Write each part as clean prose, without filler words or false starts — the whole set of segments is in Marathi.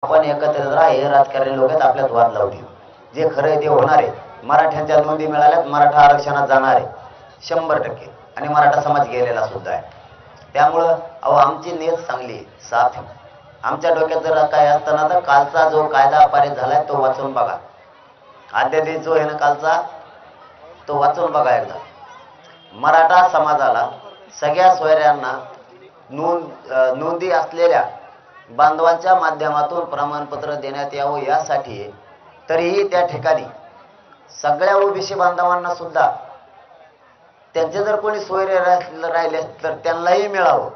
आपण एकत्रित राहा. हे राजकारणी लोक आहेत आपल्यात वाद लावतील. जे खरं आहे ते होणार आहे. मराठ्यांच्या नोंदी मिळाल्यात, मराठा आरक्षणात जाणार आहे 100%. आणि मराठा समाज गेलेला सुद्धा आहे. त्यामुळं आमची नियत चांगली साफ. आमच्या डोक्यात जर काय असताना तर कालचा जो कायदा पारित झालाय तो वाचून बघा. अध्यादेश जो आहे ना कालचा तो वाचून बघा एकदा. मराठा समाजाला सगळ्या सोयऱ्यांना नोंदी असलेल्या बांधवांच्या माध्यमातून प्रमाणपत्र देण्यात यावं यासाठी. तरीही त्या ठिकाणी सगळ्या ओबीसी बांधवांना सुद्धा त्यांचे जर कोणी सोयरे राहिले तर त्यांनाही मिळावं.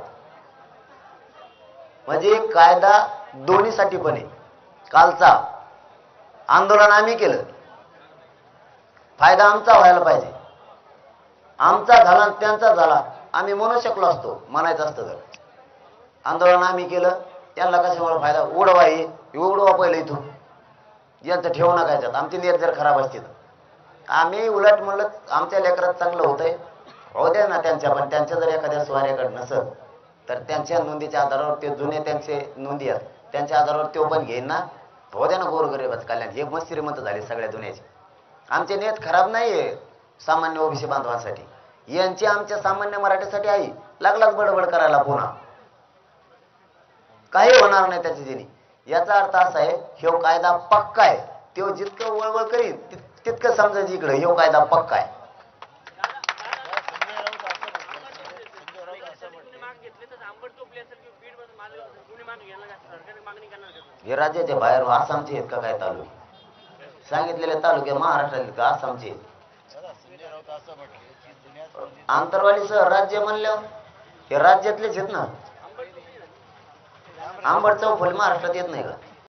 म्हणजे कायदा दोन्हीसाठी पण आहे. कालचा आंदोलन आम्ही केलं, फायदा आमचा व्हायला पाहिजे. आमचा झाला त्यांचा झाला आम्ही म्हणू शकलो असतो. म्हणायचं असतं तर आंदोलन आम्ही केलं, त्यांना कशामुळे फायदा उडवा. उडवा पहिलं इथून, यांचं ठेवू नका याच्यात. आमची नियत जर खराब असते तर आम्ही उलट म्हणलं आमच्या लेकरात चांगलं होतंय हो द्या ना त्यांच्या. पण त्यांच्या जर एखाद्या स्वाऱ्याकडे नसत तर त्यांच्या नोंदीच्या आधारावर ते जुने त्यांचे नोंदी आहेत त्यांच्या आधारावर तो पण घेईन ना. हो द्या ना गोरगरिबाचं कल्याण. हे मस्त श्रीमंत झाले सगळ्या दुनियाचे. आमची नियत खराब नाहीये सामान्य ओबीसी बांधवांसाठी. यांची आमच्या सामान्य मराठीसाठी आहे. लागलाच बडबड करायला पुन्हा काही होणार नाही त्याच्या जिनी. याचा अर्थ असा आहे ह्यो कायदा पक्का आहे. तो जितकं वळवळ करीन तितकं समजायचं इकडे ह्यो कायदा पक्का आहे. हे राज्याच्या बाहेर आसामचे आहेत का काय तालुके सांगितलेले तालुके महाराष्ट्रातील का आसामचे आहेत. आंतरवालीसह राज्य म्हणल्यावर हे राज्यातलेच आहेत ना. आंबट चौफुली महाराष्ट्रात येत नाही का.